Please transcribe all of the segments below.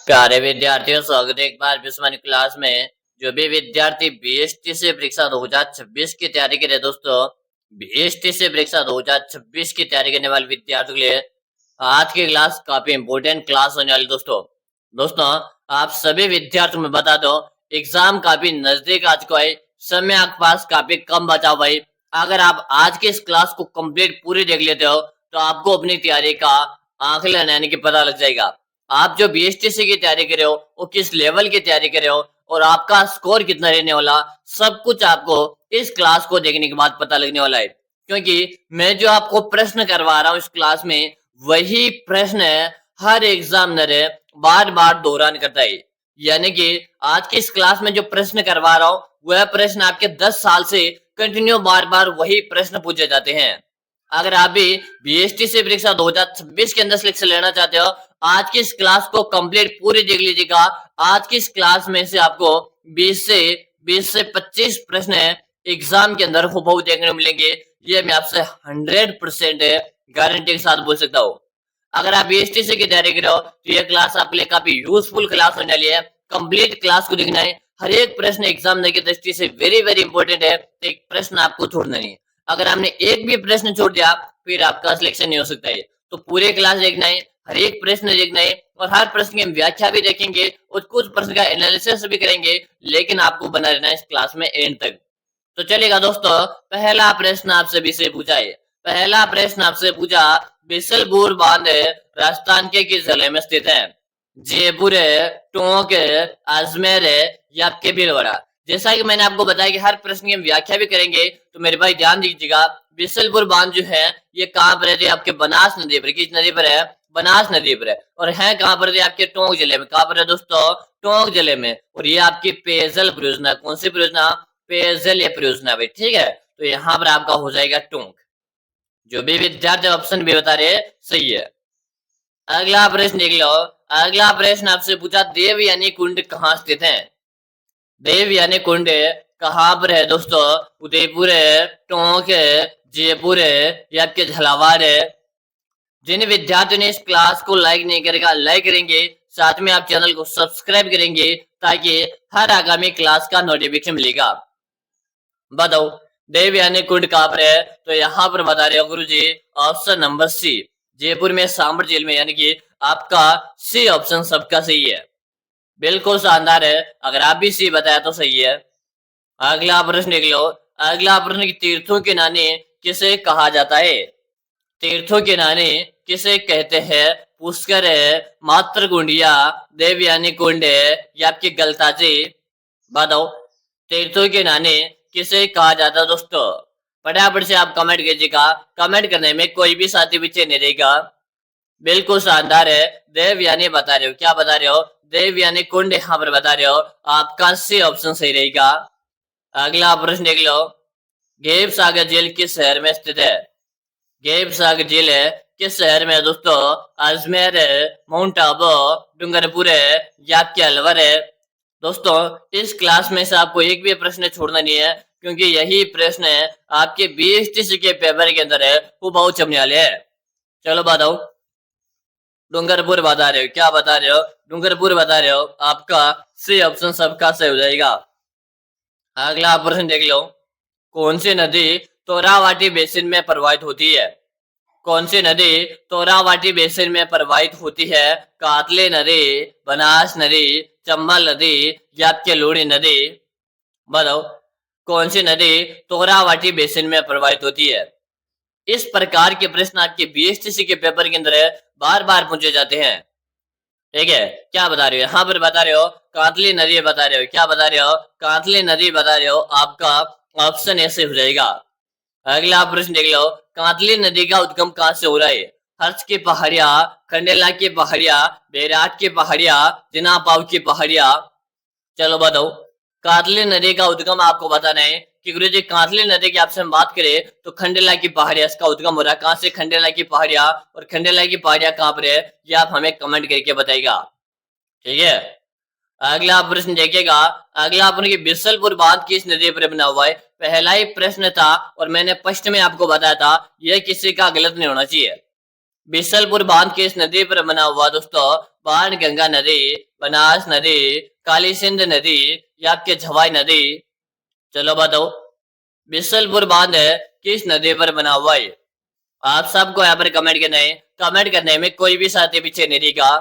प्यारे विद्यार्थियों, स्वागत है एक बार विस्मानी क्लास में। जो भी विद्यार्थी बीएसटी से परीक्षा 2026 की तैयारी करे दोस्तों, बीएसटी से परीक्षा 2026 की तैयारी करने वाले विद्यार्थियों के लिए आज की क्लास काफी इंपोर्टेंट क्लास होने वाली दोस्तों। दोस्तों, आप सभी विद्यार्थियों में बता दो, एग्जाम काफी नजदीक आ चुका है, समय आपके पास काफी कम बचा हुआ है। अगर आप आज की इस क्लास को कंप्लीट पूरी देख लेते हो तो आपको अपनी तैयारी का आंकलन यानी कि पता लग जाएगा। आप जो बीएसटीसी की तैयारी कर रहे हो वो किस लेवल की तैयारी कर रहे हो और आपका स्कोर कितना रहने वाला, सब कुछ आपको इस क्लास को देखने के बाद पता लगने वाला है। क्योंकि मैं जो आपको प्रश्न करवा रहा हूँ इस क्लास में, वही प्रश्न हर एग्जामिनर बार बार दोहरान करता है। यानी कि आज की इस क्लास में जो प्रश्न करवा रहा हूँ वह प्रश्न आपके 10 साल से कंटिन्यू बार बार वही प्रश्न पूछे जाते हैं। अगर आप भी बीएसटी से परीक्षा 2026 के अंदर सिलेक्शन लेना चाहते हो, आज की इस क्लास को कंप्लीट पूरी देख लीजिएगा। आज की इस क्लास में से आपको 20 से 25 प्रश्न एग्जाम के अंदर हूबहू देखने को मिलेंगे। ये मैं आपसे 100% गारंटी के साथ बोल सकता हूँ। अगर आप बीएसटीसी की तैयारी कर रहे हो तो ये क्लास आपके लिए काफी यूजफुल क्लास होने वाली है। कंप्लीट क्लास को देखना है, हर एक प्रश्न एग्जाम की दृष्टि से वेरी वेरी इंपॉर्टेंट है। एक प्रश्न आपको छोड़ना नहीं है। अगर आपने एक भी प्रश्न छोड़ दिया फिर आपका सिलेक्शन नहीं हो सकता है। तो पूरे क्लास देखना है, हर एक प्रश्न देखना है और हर प्रश्न की व्याख्या भी देखेंगे और कुछ प्रश्न का एनालिसिस भी करेंगे। लेकिन आपको बना रहना है इस क्लास में एंड तक। तो चलेगा दोस्तों, पहला प्रश्न आपसे भी से पूछा है। पहला प्रश्न आपसे पूछा, बिसलपुर बांध राजस्थान के किस जिले में स्थित है? जयपुर है, टोंक है, अजमेर है या आपके भीलवाड़ा। जैसा कि मैंने आपको बताया कि हर प्रश्न की व्याख्या भी करेंगे, तो मेरे भाई ध्यान दीजिएगा। बिसलपुर बांध जो है ये कहाँ पर है? आपके बनास नदी पर। किस नदी पर है? बनास नदी पर है। और है कहाँ पर? आपके टोंक जिले में। कहाँ पर है दोस्तों? टोंक जिले में। और ये आपकी पेयजल परियोजना, कौन सी परियोजना? पेयजल ये परियोजना भाई, ठीक है। तो यहाँ पर आपका हो जाएगा टोंक। जो भी विद्यार्थी ऑप्शन भी बता रहे सही है। अगला प्रश्न देख लो। अगला प्रश्न आपसे पूछा, देव यानी कुंड कहाँ स्थित है? देव यानी कुंड कहाँ पर है दोस्तों? उदयपुर है, टोंक है, जयपुर है या आपके झालावाड़ है। जिन विद्यार्थियों ने इस क्लास को लाइक नहीं करेगा, लाइक करेंगे, साथ में आप चैनल को सब्सक्राइब करेंगे ताकि हर आगामी क्लास का नोटिफिकेशन मिलेगा। बताओ देव यानी कुंड कहाँ पर है? तो यहाँ पर बता रहे हो गुरु जी, ऑप्शन नंबर सी, जयपुर में सांबर झील में। यानी कि आपका सी ऑप्शन सबका सही है, बिल्कुल शानदार है। अगर आप भी सी बताया तो सही है। अगला प्रश्न देख लो। अगला प्रश्न, तीर्थों के नानी किसे कहा जाता है? तीर्थों के नानी किसे कहते हैं? पुष्कर है, मातृकुंडिया, देवयानी कुंड है या आपकी गलताजी। बताओ तीर्थों के नानी किसे कहा जाता है दोस्तों? फटाफट से आप कमेंट कीजिएगा। कमेंट करने में कोई भी साथी पीछे नहीं रहेगा। बिल्कुल शानदार है, देव यानी बता रहे हो। क्या बता रहे हो? देव यानी कुंड यहाँ पर बता रहे हो। आपका सी ऑप्शन सही रहेगा। अगला प्रश्न देख लो। गेब सागर झील किस शहर में स्थित है? गेब सागर झील है किस शहर में है दोस्तों? अजमेर है, माउंट आबू, डूंगरपुर है या आपके अलवर है। दोस्तों, इस क्लास में से आपको एक भी प्रश्न छोड़ना नहीं है, क्योंकि यही प्रश्न है आपके बीएसटीसी के पेपर के अंदर है, वो बहुत चमने वाले है। चलो बताओ, डूंगरपुर बता रहे हो। क्या बता रहे हो? डूंगरपुर बता रहे हो। आपका सी ऑप्शन सबका सही हो जाएगा। अगला प्रश्न देख लो। कौन सी नदी तोरावाटी बेसिन में प्रवाहित होती है? कौन सी नदी तोरावाटी बेसिन में प्रवाहित होती है? कातले नदी, बनास नदी, चंबल नदी या आपके लूणी नदी। बताओ कौन सी नदी तोरावाटी बेसिन में प्रवाहित होती है? इस प्रकार के प्रश्न आपके बीएसटीसी के पेपर के अंदर बार बार पूछे जाते हैं। ठीक है, क्या बता रहे हो? यहाँ पर बता रहे हो कातली नदी बता रहे हो। क्या बता रहे हो? कातली नदी बता रहे हो। आपका ऑप्शन ऐसे हो जाएगा। अगला प्रश्न देख लो। कातली नदी का उद्गम कहाँ से हो रहा है? हर्ष की पहाड़िया, खंडेला की पहाड़िया, बैराट की पहाड़िया, जिना पाव की पहाड़िया। चलो बताओ, कातली नदी का उद्गम आपको बताना है कि गुरु जी कातली नदी की आपसे हम बात करें तो खंडेला की पहाड़िया इसका उद्गम हो रहा है। कहाँ से? खंडेला की पहाड़िया। और खंडेला की पहाड़िया कहाँ पर है ये आप हमें कमेंट करके बताइएगा। ठीक है, अगला प्रश्न देखिएगा। अगला प्रश्न की बिसलपुर बांध किस नदी पर बना हुआ है? पहला ही प्रश्न था और मैंने फर्स्ट में आपको बताया था यह किसी का गलत नहीं होना चाहिए। बिसलपुर बांध किस नदी पर बना हुआ दोस्तों? बाण गंगा नदी, बनास नदी, काली सिंध नदी या आपके झवाई नदी? चलो बताओ, बिसलपुर बांध किस नदी पर बना हुआ है? आप सबको यहाँ पर कमेंट करने में कोई भी साथी पीछे नहीं रहेगा।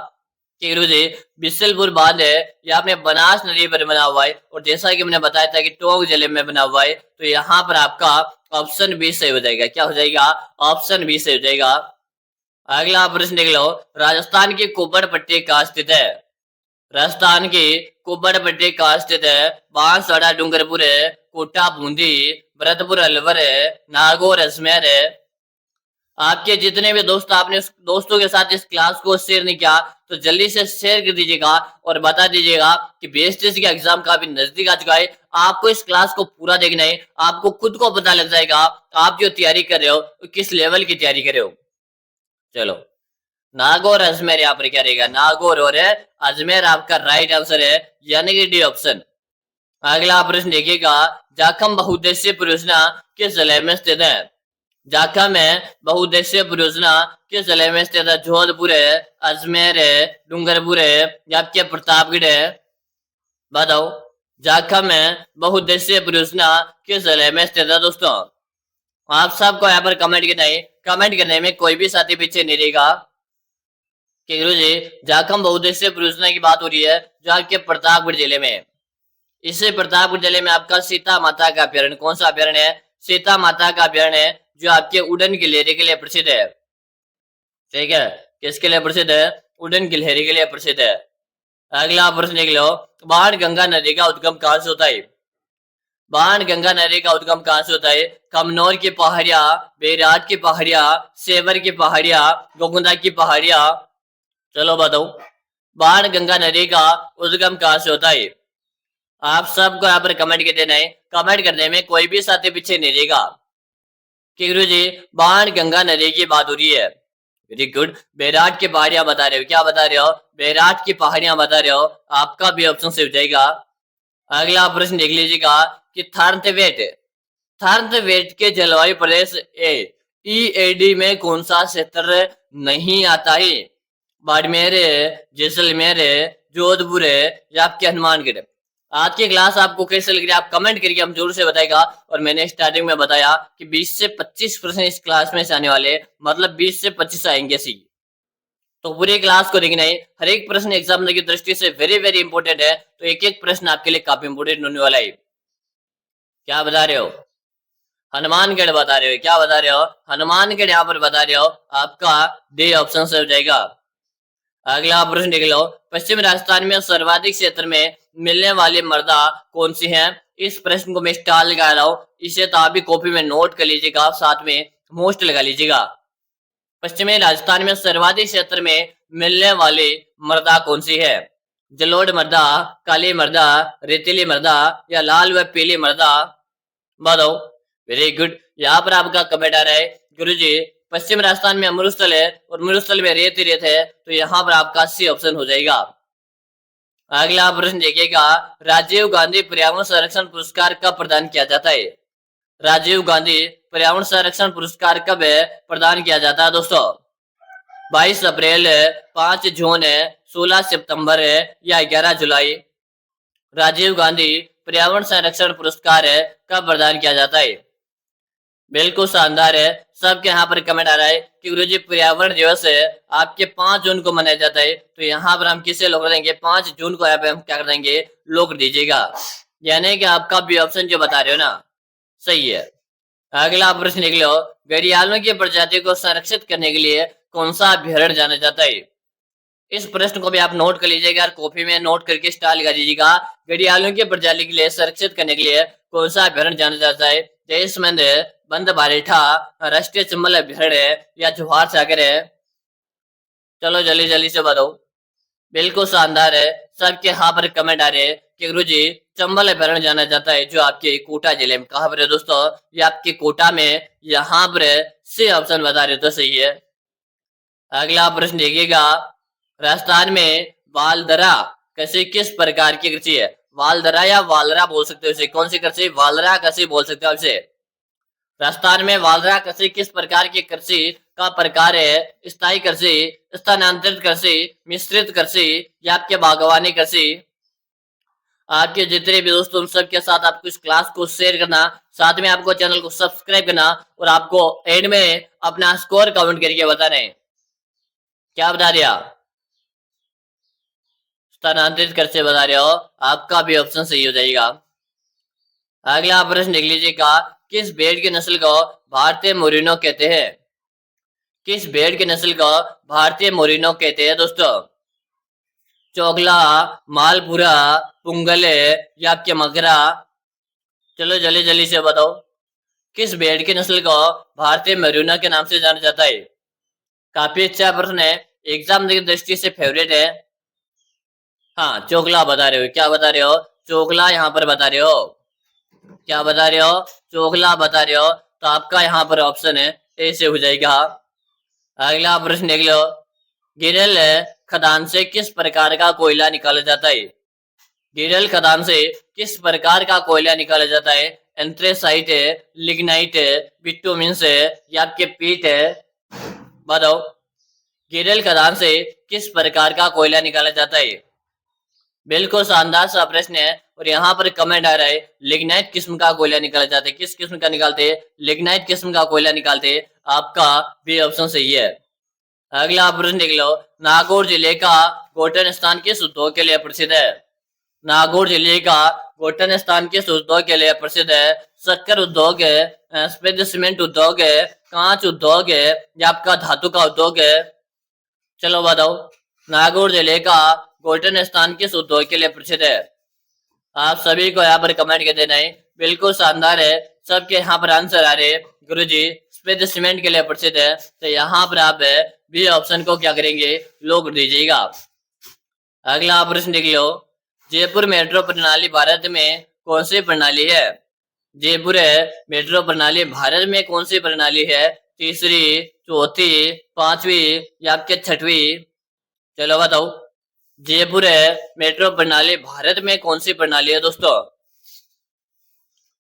कि गुरु जी, बिसलपुर बांध है ये आपने बनास नदी पर बना हुआ है, और जैसा कि मैंने बताया था कि टोंक जिले में बना हुआ है, तो यहाँ पर आपका ऑप्शन बी सही हो जाएगा। क्या हो जाएगा? ऑप्शन बी सही हो जाएगा। अगला प्रश्न देख लो, राजस्थान की कुब्बड़ पट्टी कहाँ स्थित है? राजस्थान की कुब्बड़ पट्टी कहाँ स्थित है? बांसवाड़ा डूंगरपुर है, कोटा बूंदी, भरतपुर अलवर है, नागौर अजमेर है? आपके जितने भी दोस्त आपने दोस्तों के साथ इस क्लास को शेयर नहीं किया तो जल्दी से शेयर कर दीजिएगा और बता दीजिएगा कि बीएसटीसी का एग्जाम काफी नजदीक आ चुका है। आपको इस क्लास को पूरा देखना है, आपको खुद को पता लग जाएगा आप जो तैयारी कर रहे हो तो किस लेवल की तैयारी कर रहे हो। चलो, नागौर अजमेर यहाँ पर क्या रहेगा? नागौर और अजमेर आपका राइट आंसर है, यानी कि डी ऑप्शन। अगला प्रश्न देखिएगा, जाखम बहुउद्देशीय परियोजना किस जिले में स्थित है? जाखम में बहुउद्देशीय परियोजना किस जिले में स्थित है? जोधपुर है, अजमेर है, डूंगरपुर है या आपके प्रतापगढ़ है? बताओ, जाखम में बहुउद्देशीय परियोजना किस जिले में स्थित है दोस्तों? आप सबको यहाँ पर कमेंट करने में कोई भी साथी पीछे नहीं रहेगा। कि गुरु जी, जाखम बहुउद्देशीय परियोजना की बात हो रही है जो आपके प्रतापगढ़ जिले में। इसे प्रतापगढ़ जिले में आपका सीता माता का अभ्यारण्य, कौन सा अभ्यारण्य है? सीता माता का अभ्यारण्य है, जो आपके उड़न गिलहरी के लिए प्रसिद्ध है। ठीक है, किसके लिए प्रसिद्ध है? उड़न गिलहरी के लिए प्रसिद्ध है। अगला प्रश्न देख लो, बाण गंगा नदी का उद्गम कहां से होता है? बाण गंगा नदी का उद्गम कहां से होता है? कमनौर की पहाड़िया, बैराज की पहाड़िया, सेवर की पहाड़िया, गोगुंदा की पहाड़िया? चलो बताओ, बाण गंगा नदी का उद्गम कहां से होता है? आप सबको यहाँ पर कमेंट कर देना है, कमेंट करने में कोई भी साथी पीछे नहीं रहेगा। कि गुरु जी, बाण गंगा नदी की बात हो रही है। वेरी गुड, बैराज की पहाड़ियां बता रहे हो। क्या बता रहे हो? बैराज की पहाड़ियां बता रहे हो। आपका भी ऑप्शन से हो जाएगा। अगला प्रश्न देख लीजिएगा कि थारनथवेट के जलवायु प्रदेश ए ईएडी में कौन सा क्षेत्र नहीं आता है? बाड़मेर है, जैसलमेर है, जोधपुर है या आपके हनुमानगढ़? आज की क्लास आपको कैसे लग रही है आप कमेंट करके हम जरूर से बताएगा। और मैंने स्टार्टिंग में बताया कि 20 से 25% इस क्लास में से आने वाले, मतलब 20 से 25 आएंगे सी। तो पूरी क्लास को देखना है, हर एक प्रश्न एग्जाम की दृष्टि से वेरी वेरी इंपॉर्टेंट है, तो एक एक प्रश्न आपके लिए काफी इंपोर्टेंट होने वाला है। क्या बता रहे हो? हनुमानगढ़ बता रहे हो। क्या बता रहे हो? हनुमानगढ़ यहाँ पर बता रहे हो। आपका डी ऑप्शन से हो जाएगा। अगला प्रश्न देख लो, पश्चिम राजस्थान में सर्वाधिक क्षेत्र में मिलने वाली मृदा कौन सी है? इस प्रश्न को मैं स्टार लगा रहा हूं, इसे तो आप भी कॉपी में नोट कर लीजिएगा, साथ में मोस्ट लगा लीजिएगा। पश्चिमी राजस्थान में सर्वाधिक क्षेत्र में मिलने वाली मृदा कौन सी है? जलोढ़ मृदा, काली मृदा, रेतीली मृदा या लाल व पीली मृदा? बताओ। वेरी गुड, यहाँ पर आपका कमेंट आ रहा है, गुरु जी पश्चिम राजस्थान में मरुस्थल है और मरुस्थल में रेत ही रेत है, तो यहाँ पर आपका सी ऑप्शन हो जाएगा। अगला प्रश्न देखिएगा, राजीव गांधी पर्यावरण संरक्षण पुरस्कार कब प्रदान किया जाता है? राजीव गांधी पर्यावरण संरक्षण पुरस्कार कब प्रदान किया जाता है दोस्तों? 22 अप्रैल है, 5 जून है, 16 सितंबर है या 11 जुलाई? राजीव गांधी पर्यावरण संरक्षण पुरस्कार कब प्रदान किया जाता है? बिल्कुल शानदार है, सबके यहाँ पर कमेंट आ रहा है कि गुरुजी पर्यावरण दिवस है आपके 5 जून को मनाया जाता है, तो यहाँ पर हम किसे लोग देंगे? 5 जून को यहाँ पे हम क्या कर देंगे? लोग दीजिएगा, यानी कि आपका भी ऑप्शन जो बता रहे हो ना सही है। अगला प्रश्न देख लो, घड़ियालों की प्रजाति को संरक्षित करने के लिए कौन सा अभ्यारण्य जाना जाता है? इस प्रश्न को भी आप नोट कर लीजिएगा, कॉपी में नोट करके स्टार लगा दीजिएगा। घड़ियालों की प्रजाति के लिए संरक्षित करने के लिए कौन सा अभ्यारण्य जाना जाता है? जयसमंद है, बंद बारेठा, राष्ट्रीय चंबल अभ्यारण्य या जवाहर सागर है? चलो जल्दी जल्दी से बताओ। बिल्कुल शानदार है, सबके यहाँ पर कमेंट आ रहे हैं कि गुरु जी चंबल अभ्यारण्य जाना जाता है, जो आपके कोटा जिले में। कहाँ पर है दोस्तों? ये आपके कोटा में, यहाँ पर सी ऑप्शन बता रहे तो सही है। अगला प्रश्न देखिएगा, राजस्थान में वालदरा कृषि किस प्रकार की कृषि है? वालदरा या वालरा बोल सकते हो इसे, कौन सी कृषि? वालरा कृषि बोल सकते हो इसे। राजस्थान में वालरा कृषि किस प्रकार की कृषि का प्रकार है स्थायी कृषि, स्थानांतरित कृषि, मिश्रित कृषि या आपके बागवानी कृषि। आपके जितने भी दोस्तों उन सबके साथ आपको इस क्लास को शेयर करना, साथ में आपको चैनल को सब्सक्राइब करना और आपको एंड में अपना स्कोर काउंट करके बताना है। क्या बता दिया? स्थानांतरित कृषि बता रहे हो, आपका भी ऑप्शन सही हो जाएगा। अगला प्रश्न देख लीजिएगा, किस भेड़ की नस्ल को भारतीय मोरिनो कहते हैं? किस भेड़ की नस्ल को भारतीय मोरिनो कहते हैं दोस्तों? चोगला, मालपुरा, पुंगले या आपके मगरा? चलो जल्दी जल्दी से बताओ, किस भेड़ की नस्ल को भारतीय मोरिनो के नाम से जाना जाता है? काफी अच्छा प्रश्न है, एग्जाम की दृष्टि से फेवरेट है। हाँ, चोगला बता रहे हो। क्या बता रहे हो? चोगला यहाँ पर बता रहे हो। क्या बता रहे हो? चोगला बता रहे हो, तो आपका यहाँ पर ऑप्शन है ए से हो जाएगा। अगला प्रश्न देख लो, गिरल खदान से किस प्रकार का कोयला निकाला जाता है? गिरल खदान से किस प्रकार का कोयला निकाला जाता है? एंथ्रेसाइट है, लिग्नाइट है, बिटुमिन है या आपके पीट है? बताओ, गिरल खदान से किस प्रकार का कोयला निकाला जाता है? बिल्कुल शानदार सा प्रश्न है और यहाँ पर कमेंट आ रहा है, लिग्नाइट किस्म का कोयला निकाला जाता है। किस किस्म का निकालते हैं? लिग्नाइट किस्म का कोयला निकालते हैं। आपका भी ऑप्शन सही है। अगला प्रश्न देख लो, नागौर जिले का गोटन स्थान किस उद्योग के लिए प्रसिद्ध है? नागौर जिले का गोटन स्थान किस उद्योग के लिए प्रसिद्ध है? शक्कर उद्योग है, सफेद सीमेंट उद्योग है, कांच उद्योग है या आपका धातु का उद्योग है? चलो बताओ, नागौर जिले का गोल्डन स्थान किस उद्योग के लिए प्रसिद्ध है? आप सभी को यहाँ पर कमेंट कर देना है। बिल्कुल शानदार है, सबके यहाँ पर आंसर आ रहे हैं। गुरुजी सफेद सीमेंट के लिए प्रसिद्ध है, तो यहाँ पर आप बी ऑप्शन को क्या करेंगे? लोग दीजिएगा। अगला प्रश्न देख लो, जयपुर मेट्रो प्रणाली भारत में कौन सी प्रणाली है? जयपुर मेट्रो प्रणाली भारत में कौन सी प्रणाली है? तीसरी, चौथी, पांचवी या आपके छठवीं? चलो बताओ, जयपुर मेट्रो प्रणाली भारत में कौन सी प्रणाली है दोस्तों?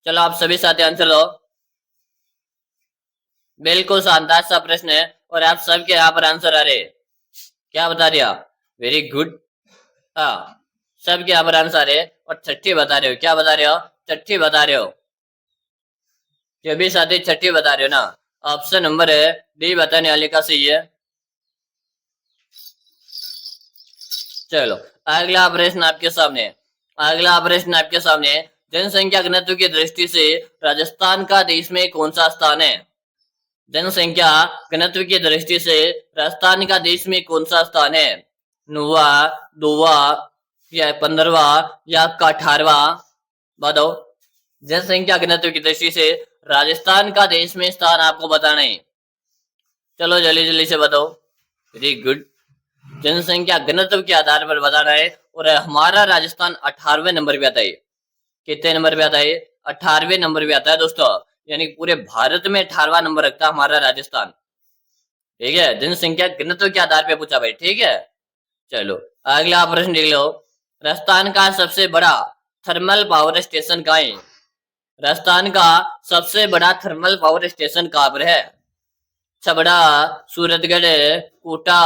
चलो आप सभी साथी आंसर दो। बिल्कुल शानदार सा प्रश्न है और आप सबके यहाँ पर आंसर आ रहे। क्या बता दिया? Very good. हाँ, सबके यहाँ पर आंसर है और छठी बता रहे हो। क्या बता रहे हो? छठी बता रहे हो। जो भी साथी छठी बता रहे हो ना, ऑप्शन नंबर है डी बताने वाले का सही है। चलो अगला प्रश्न आपके सामने। अगला प्रश्न आपके सामने, जनसंख्या घनत्व की दृष्टि से राजस्थान का देश में कौन सा स्थान है? जनसंख्या घनत्व की दृष्टि से राजस्थान का देश में कौन सा स्थान है? 9वां, 2वां या 15वां या आपका 18वां? बताओ, जनसंख्या घनत्व की दृष्टि से राजस्थान का देश में स्थान आपको बताना है। चलो जल्दी जल्दी से बताओ। वेरी गुड, जनसंख्या घनत्व के आधार पर बताना है और हमारा राजस्थान 18वें नंबर पे आता है। कितने नंबर पे आता है? 18वें नंबर पे आता है दोस्तों, यानी पूरे भारत में 18वां नंबर रखता है हमारा राजस्थान। ठीक है, जनसंख्या घनत्व के आधार पे पूछा भाई। ठीक है, चलो अगला प्रश्न देख लो, राजस्थान का सबसे बड़ा थर्मल पावर स्टेशन कहाँ है? राजस्थान का सबसे बड़ा थर्मल पावर स्टेशन कहाँ पर है? छबड़ा, सूरतगढ़, कोटा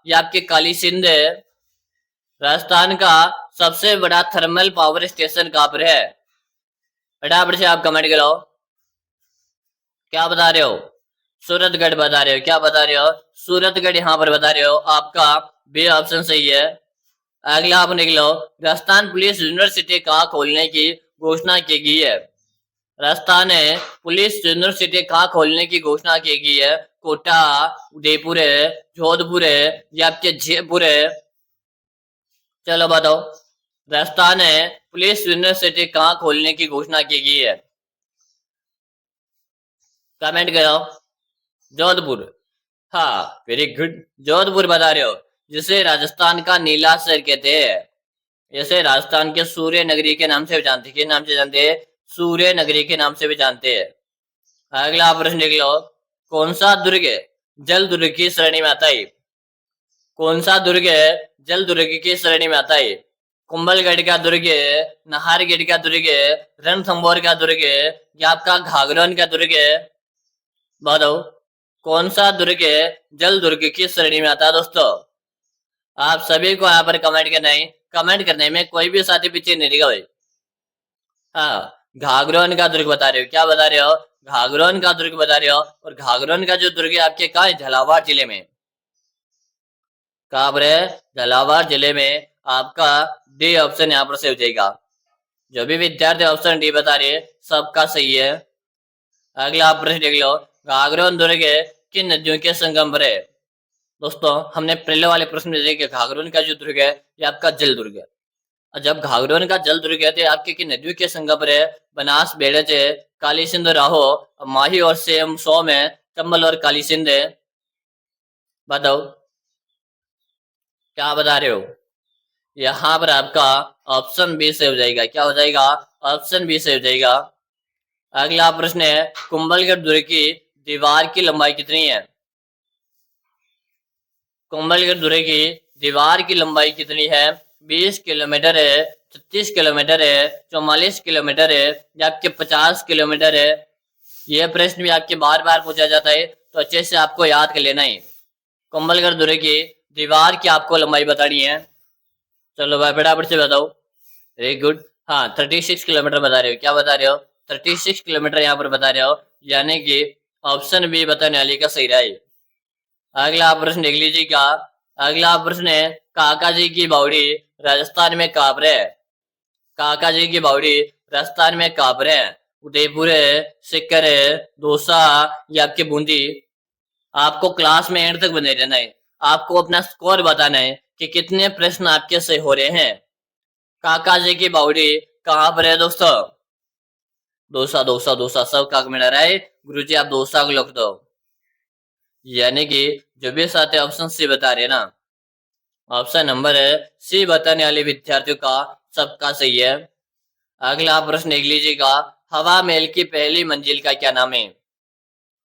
या आपके काली सिंध? राजस्थान का सबसे बड़ा थर्मल पावर स्टेशन कहाँ पर है? फटाफट से आप कमेंट करो। क्या बता रहे हो? सूरतगढ़ बता रहे हो। क्या बता रहे हो? सूरतगढ़ यहाँ पर बता रहे हो। आपका बी ऑप्शन सही है। अगला आप देख लो, राजस्थान पुलिस यूनिवर्सिटी कहाँ खोलने की घोषणा की गई है? राजस्थान पुलिस यूनिवर्सिटी कहाँ खोलने की घोषणा की गई है? कोटा, उदयपुर, जोधपुर या आपके जयपुर? चलो बताओ, राजस्थान पुलिस यूनिवर्सिटी कहाँ खोलने की घोषणा की गई है? कमेंट करो। जोधपुर। हाँ, वेरी गुड, जोधपुर बता रहे हो, जिसे राजस्थान का नीला शहर कहते हैं। जैसे राजस्थान के सूर्य नगरी के नाम से भी जानते हैं। किस नाम से जानते हैं? सूर्य नगरी के नाम से भी जानते हैं। अगला प्रश्न देख लो, कौन सा दुर्ग जल दुर्ग की श्रेणी में आता है? कौन सा दुर्ग जल दुर्ग की श्रेणी में आता है? कुंभलगढ़ का दुर्ग, नाहरगढ़ का दुर्ग, रणथंभौर का दुर्ग या आपका घाघरोन का दुर्ग? बताओ, कौन सा दुर्ग जल दुर्ग की श्रेणी में आता है दोस्तों? आप सभी को यहाँ पर कमेंट करने में कोई भी साथी पीछे नहीं रहेगा भाई। हाँ, घाघरोन का दुर्ग बता रहे हो, क्या बता रहे हो? घाघरोन का दुर्ग बता रहे हो। और घाघरोन का जो दुर्ग है आपके कहाँ है? झालावाड़ जिले में। कहाँ पर है? झालावाड़ जिले में। आपका डी ऑप्शन यहाँ पर से हो जाएगा। जो भी विद्यार्थी ऑप्शन डी बता रहे हैं सबका सही है। अगला आप प्रश्न देख लो, घाघरोन दुर्ग किन नदियों के संगम पर है? दोस्तों हमने पहले वाले प्रश्न में देखा घाघरोन का जो दुर्ग है ये आपका जल दुर्ग है। और जब घाघरोन का जल दुर्ग है तो आपके किन नदियों के संगम पर है? बनास, बेड़च, काली सिंध, राहो, माही और सेम सोम है, चंबल और काली सिंध है। बताओ क्या बता रहे हो? यहाँ पर आपका ऑप्शन बी से हो जाएगा। क्या हो जाएगा? ऑप्शन बी से हो जाएगा। अगला प्रश्न है, कुंभलगढ़ दुर्ग की दीवार की लंबाई कितनी है? कुंभलगढ़ दुर्ग की दीवार की लंबाई कितनी है? 20 किलोमीटर है, 36 किलोमीटर है, 44 किलोमीटर है या आपके 50 किलोमीटर है? यह प्रश्न भी आपके बार बार पूछा जाता है तो अच्छे से आपको याद कर लेना है। कुंभलगढ़ दुर्ग की दीवार की आपको लंबाई बतानी है। चलो भाई फटाफट से बताओ। Very good. हाँ 36 किलोमीटर बता रहे हो। क्या बता रहे हो? 36 किलोमीटर यहाँ पर बता रहे हो, यानी कि ऑप्शन बी बताने वाले का सही रहा है। अगला प्रश्न देख लीजिएगा। अगला प्रश्न है, काका जी की बावड़ी राजस्थान में कहाँ पर है? काका जी की बावड़ी राजस्थान में कहाँ पर है? उदयपुर है, सीकर है, दौसा या आपके बूंदी? आपको क्लास में एंड तक बने रहना है। आपको अपना स्कोर बताना है कि कितने प्रश्न आपके सही हो रहे हैं। काका जी की बावड़ी कहाँ पर है दोस्तों? दौसा, दौसा, दौसा, सब काक में रहा है। गुरुजी आप दौसा को लिख दो। यानी कि जो भी साथ ऑप्शन सी बता रहे हैं ना, ऑप्शन नंबर सी बताने वाले विद्यार्थियों का सबका सही है। अगला प्रश्न देख लीजिएगा। हवा महल की पहली मंजिल का क्या नाम है?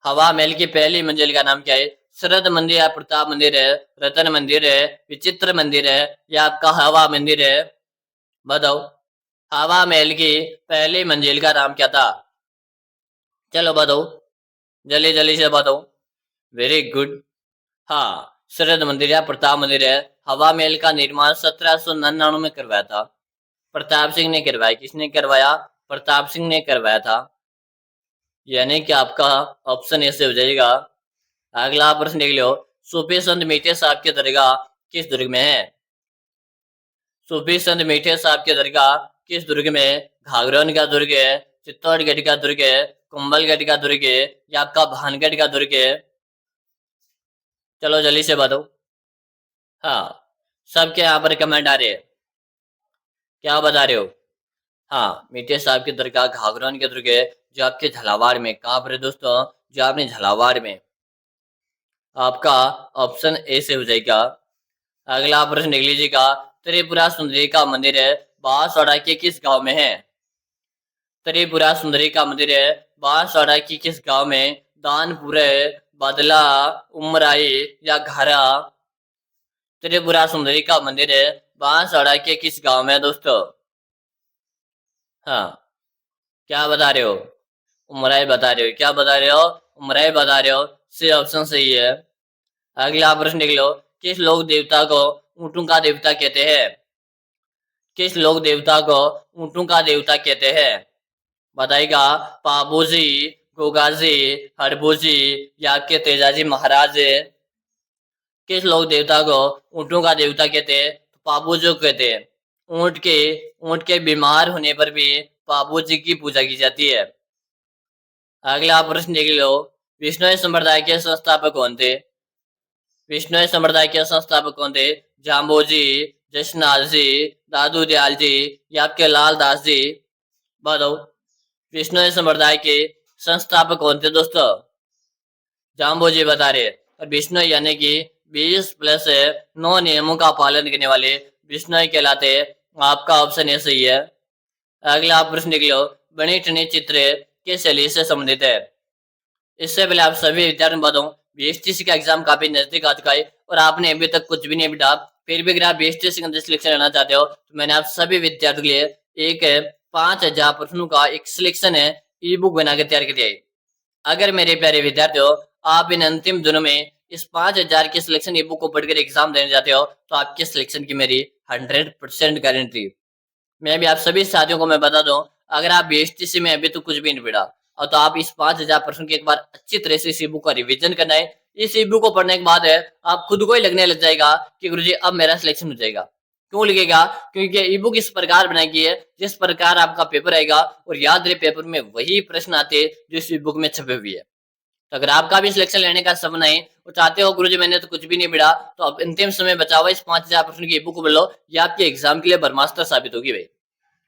हवा महल की पहली मंजिल का नाम क्या है? शरद मंदिर या प्रताप मंदिर है, रतन मंदिर है, विचित्र मंदिर है या आपका हवा मंदिर है? बताओ हवा महल की पहली मंजिल का नाम क्या था? चलो बताओ, जल्दी जल्दी से बताओ। Very good. हाँ शरद मंदिर या प्रताप मंदिर है। हवा महल का निर्माण 1799 में करवाया था। प्रताप सिंह ने करवाया। किसने करवाया? प्रताप सिंह ने करवाया था। यानी कि आपका ऑप्शन ऐसे हो जाएगा। अगला प्रश्न देख लो। सूफी संत मीठे साहब की दरगाह किस दुर्ग में है? सूफी संत मीठे साहब की दरगाह किस दुर्ग में? घाघरोन का दुर्ग है, चित्तौड़गढ़ का दुर्ग है, कुंभलगढ़ का दुर्ग है या आपका भानगढ़ का दुर्ग है? चलो जल्दी से बताओ। हाँ सबके यहाँ पर कमेंट आ रहे हैं। क्या बता रहे हो? हाँ मीठे साहब की दरगाह घाघरोन के दुर्ग है, जो आपके झालावाड़ में। कहाँ पर है दोस्तों? जो आपने झालावाड़ में। आपका ऑप्शन ए से हो जाएगा। अगला प्रश्न देख लीजिएगा। त्रिपुरा सुंदरी का मंदिर है बांसवाड़ा के किस गांव में है? त्रिपुरा सुंदरी का मंदिर है बांसवाड़ा की किस गांव में? दानपुर है, बदला, उमराई या घरा? त्रिपुरा सुंदरी का मंदिर है बांसवाड़ा के किस गांव में दोस्तों? हाँ क्या बता रहे हो? उमराई बता रहे हो। क्या बता रहे हो? उमराई बता रहे हो। सी ऑप्शन सही है। अगला प्रश्न देख लो। किस लोक देवता को ऊंटों का देवता कहते हैं? किस लोक देवता को ऊंटों का देवता कहते हैं? बताइएगा। पाबूजी, गोगाजी, हरबूजी या आपके तेजाजी महाराज? किस लोक देवता को ऊंटों का देवता कहते हैं? तो पाबूजी को कहते हैं। ऊंट के बीमार होने पर भी पाबूजी की पूजा की जाती है। अगला प्रश्न देख लो। विष्णु संप्रदाय के संस्थापक कौन थे? विष्णु संप्रदाय के संस्थापक कौन थे? जाम्बोजी, जसनाल जी, दादू दयाल जी या आपके लाल दास जी? बताओ विष्णु संप्रदाय के संस्थापक कौन थे दोस्तों? जाम्बोजी बता रहे। और विष्णु यानी कि 20+9 नियमों का पालन करने वाले विष्णु कहलाते। आपका ऑप्शन ए सही है। अगला प्रश्न देख लो। बनी ठनी चित्र किस शैली से संबंधित है? इससे पहले आप सभी विद्यार्थियों बताऊं बीएसटीसी का एग्जाम काफी नजदीक आ चुका है और आपने अभी तक कुछ भी नहीं बिठा, फिर भी अगर आप बीएसटीसी का सिलेक्शन लेना चाहते हो तो मैंने आप सभी विद्यार्थियों के लिए एक 5000 प्रश्नों का एक सिलेक्शन है ई बुक बना के तैयार किया है। अगर मेरे प्यारे विद्यार्थियों आप इन अंतिम दिनों में इस 5,000 के सिलेक्शन ई बुक को पढ़कर एग्जाम देने जाते हो तो आपके सिलेक्शन की मेरी 100% गारंटी। मैं भी आप सभी साथियों को मैं बता दूं, अगर आप बीएचटीसी में अभी तो कुछ भी नहीं पढ़ा और तो आप इस 5,000 प्रश्न की एक बार अच्छी तरह से इस ई बुक का रिवीजन करना है। इस ई बुक को पढ़ने के बाद है आप खुद को ही लगने लग जाएगा कि गुरुजी अब मेरा सिलेक्शन हो जाएगा। क्यों लगेगा? क्योंकि ई बुक इस प्रकार बनाई गई है जिस प्रकार आपका पेपर आएगा और याद रहे पेपर में वही प्रश्न आते हैं जो इस ई बुक में छपे हुए है। तो अगर आपका भी सिलेक्शन लेने का सपना है और चाहते हो गुरुजी मैंने तो कुछ भी नहीं पढ़ा, तो अब अंतिम समय बचा हुआ इस 5,000 प्रश्न की ई बुक को पढ़ लो, ये आपके एग्जाम के लिए ब्रह्मास्त्र साबित होगी भाई।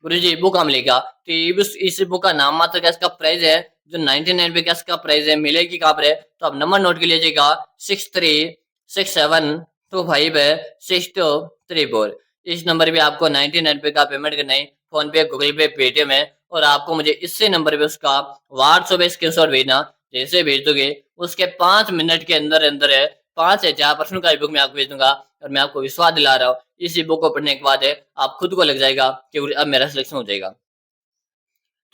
गुरुजी ई बुक हम लेगा तो इस बुक का नाम मात्र का इसका प्राइस है जो 99 का इसका प्राइस है, मिलेगी कहाँ पर है तो आप नंबर नोट कर लीजिएगा 6367256234। इस नंबर पे आपको 99 का पेमेंट करना है, फोन पे, गूगल पे, पेटीएम है और आपको मुझे इससे नंबर पे उसका व्हाट्सएप पे स्क्रीनशॉट भेजना। जैसे भेज दोगे उसके 5 मिनट के अंदर अंदर है 5,000 प्रश्नों का ई बुक मैं आपको भेज दूंगा और मैं आपको विश्वास दिला रहा हूँ इस ई बुक को पढ़ने के बाद है आप खुद को लग जाएगा कि अब मेरा सिलेक्शन हो जाएगा।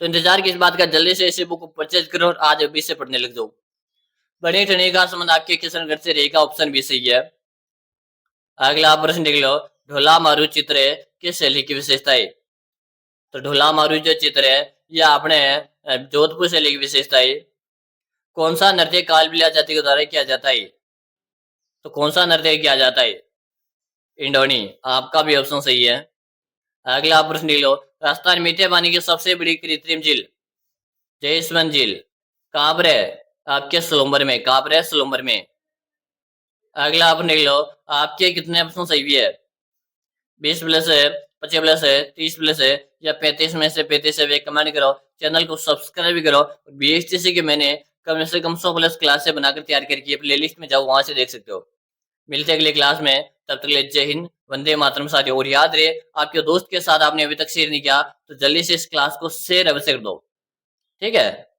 तो इंतजार की इस बात का, जल्दी से इस बुक को परचेज करो और आज अभी से पढ़ने लग जाओ। बने ठने का संबंध आपके किसान घर से रहेगा, ऑप्शन बी सही है। अगला प्रश्न देख लो, ढोला मारू चित्र किस शैली की विशेषता है? तो ढोला मारू जो चित्र है यह अपने जोधपुर शैली की विशेषता है। कौन सा नृत्य कालबेलिया जाति के द्वारा किया जाता है? तो कौन सा नृत्य किया जाता है? इंडोनी, आपका भी ऑप्शन सही है। अगला प्रश्न देख लो, राजस्थान मीठे पानी की सबसे बड़ी कृत्रिम झील जयसवन झील कहाँ पर है? आपके सोलंबर में। कहाँ पर है? सोलंबर में। अगला आप देख लो, आपके कितने ऑप्शन सही भी है? 20 प्लस है, 25 प्लस है, 30 प्लस है या 35 में से 35 है? कमेंट करो, चैनल को सब्सक्राइब भी करो। बीएचटीसी के मैंने कम से कम 100 प्लस क्लासें बनाकर तैयार करके प्ले लिस्ट में जाओ, वहां से देख सकते हो। मिलते हैं अगले क्लास में, तब तक के लिए जय हिंद, वंदे मातरम साथियों। और याद रहे आपके दोस्त के साथ आपने अभी तक शेयर नहीं किया तो जल्दी से इस क्लास को शेयर अवश्य कर दो, ठीक है।